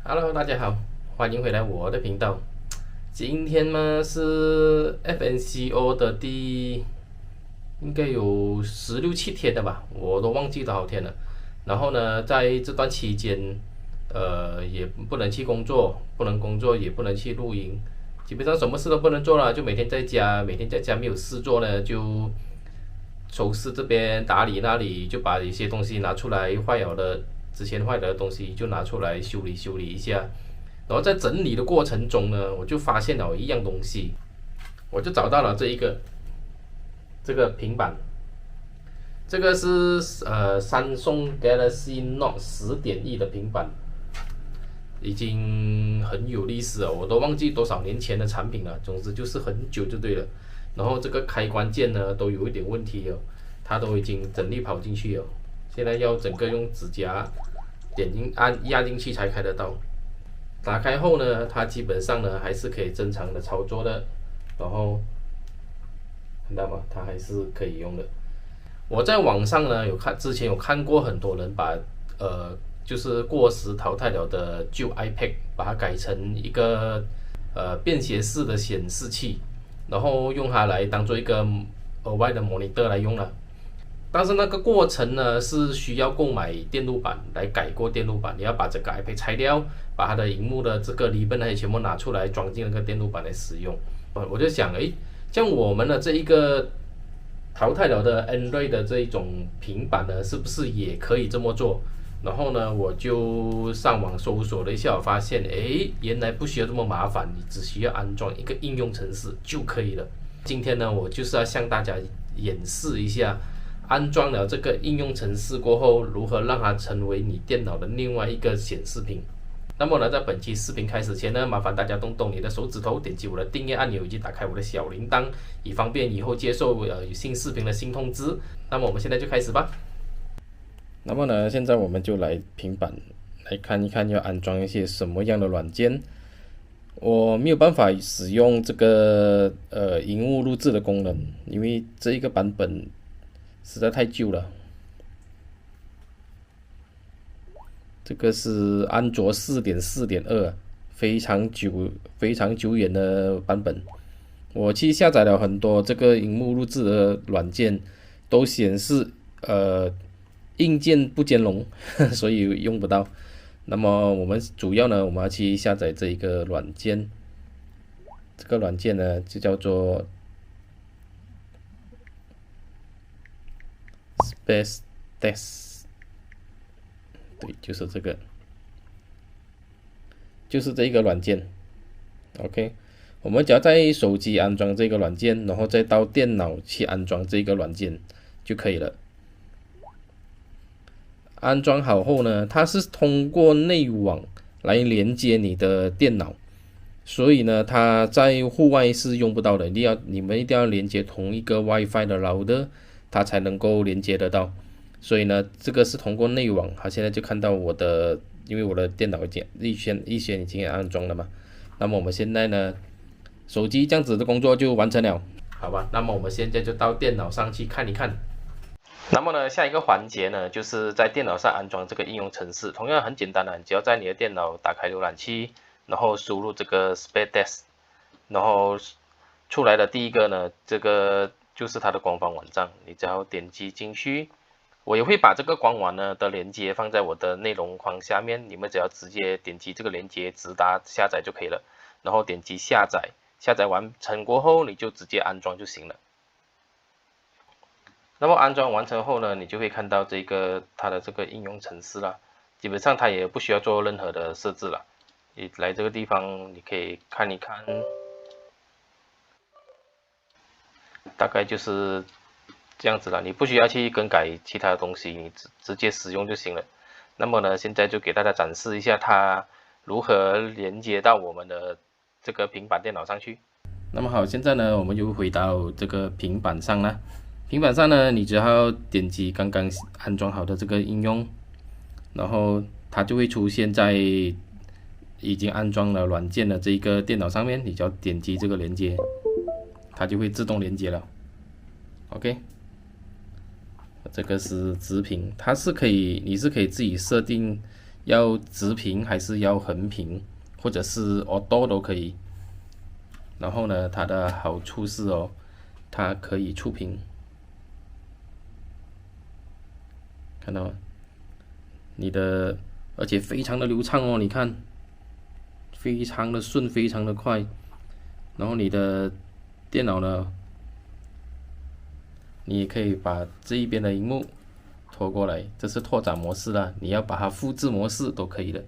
Hello，大家好，欢迎回来我的频道。今天呢是 FNCO 的应该有16、17天的吧，我都忘记多少天了。然后呢，在这段期间，也不能去工作，不能工作，也不能去露营，基本上什么事都不能做了，就每天在家，每天在家没有事做呢，就收拾这边，打理那里，就把一些东西拿出来坏了的，之前坏的东西就拿出来修理修理一下。然后在整理的过程中呢，我就发现了一样东西，我就找到了这个平板，这个是三星 Galaxy Note 10.1的平板，已经很有历史了，我都忘记多少年前的产品了，总之就是很久就对了。然后这个开关键呢都有一点问题了，它都已经整力跑进去了，现在要整个用指甲压进去才开得到。打开后呢，它基本上呢还是可以正常的操作的，然后看到吗？它还是可以用的。我在网上呢之前有看过很多人把就是过时淘汰了的旧 iPad 把它改成一个便携式的显示器，然后用它来当做一个额外的 monitor 来用了。但是那个过程呢，是需要购买电路板来改过电路板，你要把这个 iPad 拆掉，把它的荧幕的这个离本那些全部拿出来，装进那个电路板来使用。我就想，像我们的这一个淘汰了的 Android 的这一种平板呢，是不是也可以这么做？然后呢，我就上网搜索了一下，我发现，原来不需要这么麻烦，你只需要安装一个应用程式就可以了。今天呢，我就是要向大家演示一下，安装了这个应用程式过后，如何让它成为你电脑的另外一个显示屏。那么呢，在本期视频开始前呢，麻烦大家动动你的手指头，点击我的订阅按钮，以及打开我的小铃铛，以方便以后接受新视频的新通知。那么我们现在就开始吧。那么呢，现在我们就来平板来看一看要安装一些什么样的软件。我没有办法使用这个荧幕录制的功能，因为这一个版本实在太旧了。这个是安卓4.4.2，非常久远的版本。我去下载了很多这个荧幕录制的软件，都显示硬件不兼容，所以用不到。那么我们主要呢，我们要去下载这一个软件，这个软件呢就叫做 Space Test， 对，就是这一个软件。OK， 我们只要在手机安装这个软件，然后再到电脑去安装这个软件就可以了。安装好后呢，它是通过内网来连接你的电脑，所以呢，它在户外是用不到的。你们一定要连接同一个 WiFi 的 router， 它才能够连接得到。所以呢，这个是通过内网。好，现在就看到因为我的电脑预先已经安装了嘛。那么我们现在呢，手机这样子的工作就完成了，好吧？那么我们现在就到电脑上去看一看。那么呢，下一个环节呢，就是在电脑上安装这个应用程式，同样很简单的，你只要在你的电脑打开浏览器，然后输入这个 SpaceDesk， 然后出来的第一个呢，这个就是它的官方网站，你只要点击进去。我也会把这个官网呢的链接放在我的内容框下面，你们只要直接点击这个链接直达下载就可以了，然后点击下载，下载完成过后你就直接安装就行了。那么安装完成后呢，你就会看到它的这个应用程式了，基本上它也不需要做任何的设置了。你来这个地方你可以看一看，大概就是这样子了，你不需要去更改其他的东西，你直接使用就行了。那么呢，现在就给大家展示一下它如何连接到我们的这个平板电脑上去。那么好，现在呢，我们就回到这个平板上了。平板上呢，你只要点击刚刚安装好的这个应用，然后它就会出现在已经安装了软件的这一个电脑上面，你只要点击这个连接，它就会自动连接了。OK， 这个是直屏，你是可以自己设定要直屏还是要横屏，或者是 Auto 都可以。然后呢，它的好处是哦，它可以触屏，看到吗？而且非常的流畅哦，你看，非常的顺，非常的快。然后你的电脑呢，你也可以把这一边的荧幕拖过来，这是拓展模式啦，你要把它复制模式都可以的。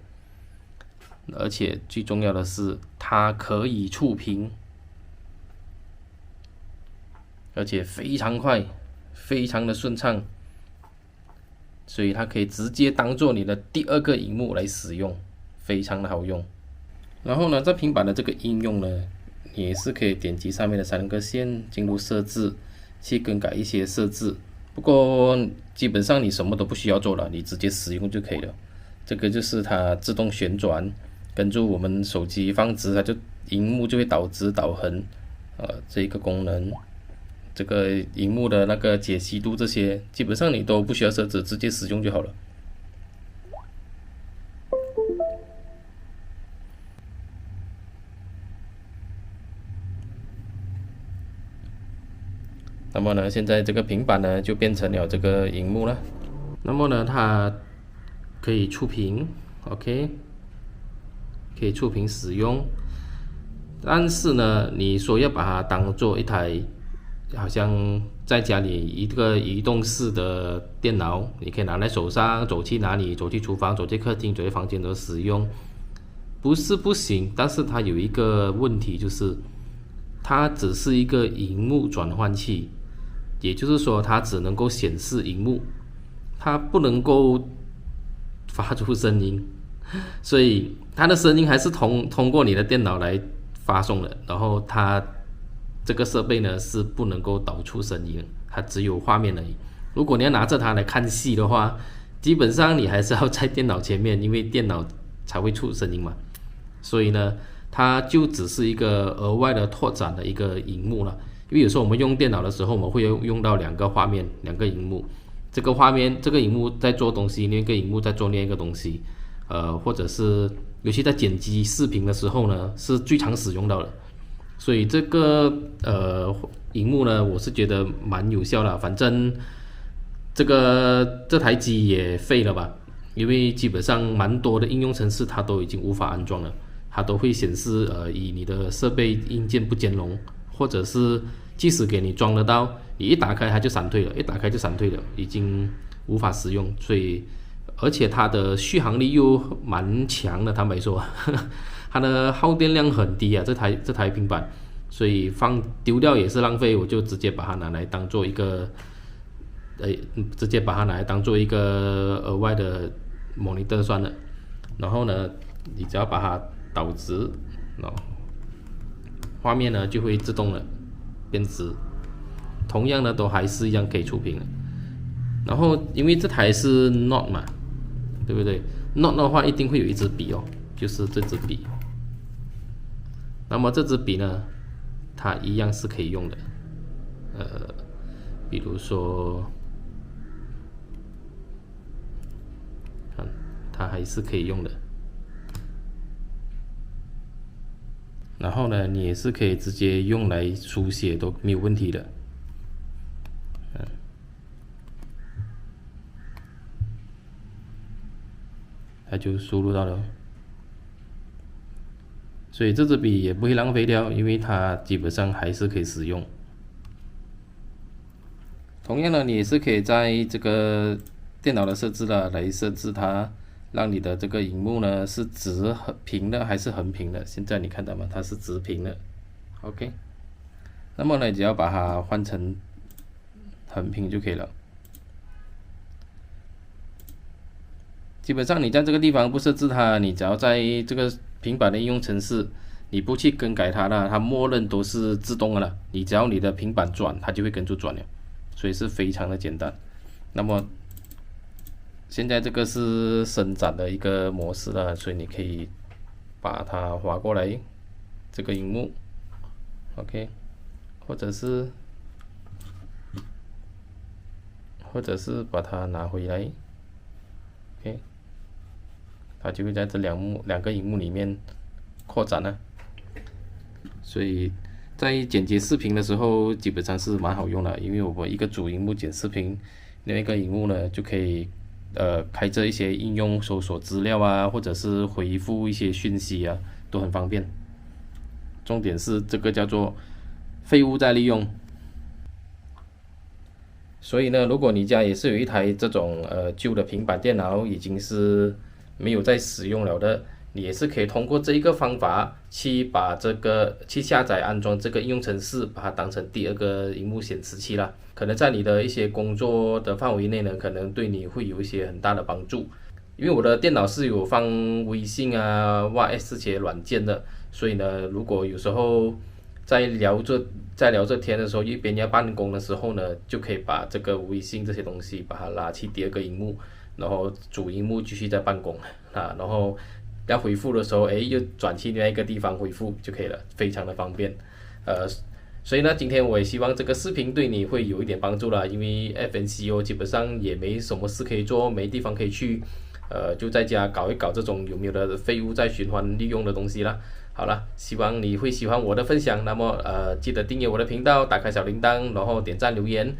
而且最重要的是，它可以触屏，而且非常快，非常的顺畅，所以它可以直接当做你的第二个荧幕来使用，非常的好用。然后呢，在平板的这个应用呢，你也是可以点击上面的3个线，进入设置，去更改一些设置。不过基本上你什么都不需要做了，你直接使用就可以了。这个就是它自动旋转，跟住我们手机放直，它就荧幕就会导直导横，这一个功能。这个荧幕的那个解析度这些，基本上你都不需要设置，直接使用就好了。那么呢，现在这个平板呢就变成了这个荧幕了。那么呢，它可以触屏 ，OK， 可以触屏使用。但是呢，你说要把它当做一台好像在家里一个移动式的电脑，你可以拿在手上，走去哪里，走去厨房，走去客厅，走去房间都使用，不是不行，但是它有一个问题，就是它只是一个荧幕转换器，也就是说它只能够显示荧幕，它不能够发出声音，所以它的声音还是通过你的电脑来发送的，然后它这个设备呢是不能够导出声音，它只有画面而已。如果你要拿着它来看戏的话，基本上你还是要在电脑前面，因为电脑才会出声音嘛。所以呢，它就只是一个额外的拓展的一个荧幕了。因为有时候我们用电脑的时候，我们会用到2个画面、2个荧幕。这个画面、这个荧幕在做东西，另一个荧幕在做另一个东西。或者是尤其在剪辑视频的时候呢，是最常使用到的。所以这个荧幕呢，我是觉得蛮有效的。反正这台机也废了吧，因为基本上蛮多的应用程式它都已经无法安装了，它都会显示以你的设备硬件不兼容，或者是即使给你装得到，你一打开它就闪退了，已经无法使用。所以而且它的续航力又蛮强的，坦白说它的耗电量很低啊，这台平板，所以丢掉也是浪费，我就直接把它拿来当做一个额外的 monitor 算了。然后呢，你只要把它导直，画面呢就会自动的变直，同样的都还是一样可以触屏的。然后因为这台是 Note 嘛，对不对？ Note 的话一定会有一支笔哦，就是这支笔。那么这支笔呢，它一样是可以用的，比如说，看它还是可以用的。然后呢，你也是可以直接用来书写都没有问题的。它就输入到了，所以这支笔也不会浪费掉，因为它基本上还是可以使用。同样呢，你也是可以在这个电脑的设置来设置它，让你的这个荧幕呢是直屏的还是横屏的。现在你看到吗？它是直屏的 ，OK。那么呢，只要把它换成横屏就可以了。基本上你在这个地方不设置它，你只要在这个平板的应用程式，你不去更改它了，它默认都是自动的了。你只要你的平板转，它就会跟着转了，所以是非常的简单。那么现在这个是伸展的一个模式了，所以你可以把它滑过来这个荧幕 ，OK， 或者是把它拿回来。OK，它就会在这两个荧幕里面扩展了。所以在剪辑视频的时候，基本上是蛮好用的，因为我一个主荧幕剪视频，另一个荧幕呢就可以开着一些应用搜索资料啊，或者是回复一些讯息啊，都很方便。重点是这个叫做废物再利用。所以呢，如果你家也是有一台这种旧的平板电脑，已经是没有在使用了的，你也是可以通过这一个方法去下载安装这个应用程式，把它当成第二个荧幕显示器啦。可能在你的一些工作的范围内呢，可能对你会有一些很大的帮助。因为我的电脑是有放微信啊、WhatsApp 这些软件的，所以呢，如果有时候在聊着天的时候，一边要办公的时候呢，就可以把这个微信这些东西把它拉去第二个荧幕，然后主荧幕继续在办公啊，然后要回复的时候，又转去另外一个地方回复就可以了，非常的方便。所以呢，今天我也希望这个视频对你会有一点帮助啦，因为 FNCO 基本上也没什么事可以做，没地方可以去，就在家搞一搞这种有没有的废物再循环利用的东西啦。好了，希望你会喜欢我的分享。那么记得订阅我的频道，打开小铃铛，然后点赞留言，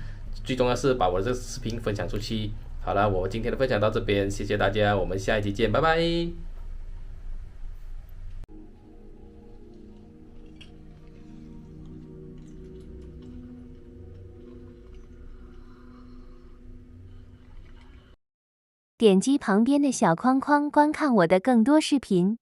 最重要是把我的这个视频分享出去。好了，我今天的分享到这边，谢谢大家，我们下一期见，拜拜。点击旁边的小框框观看我的更多视频。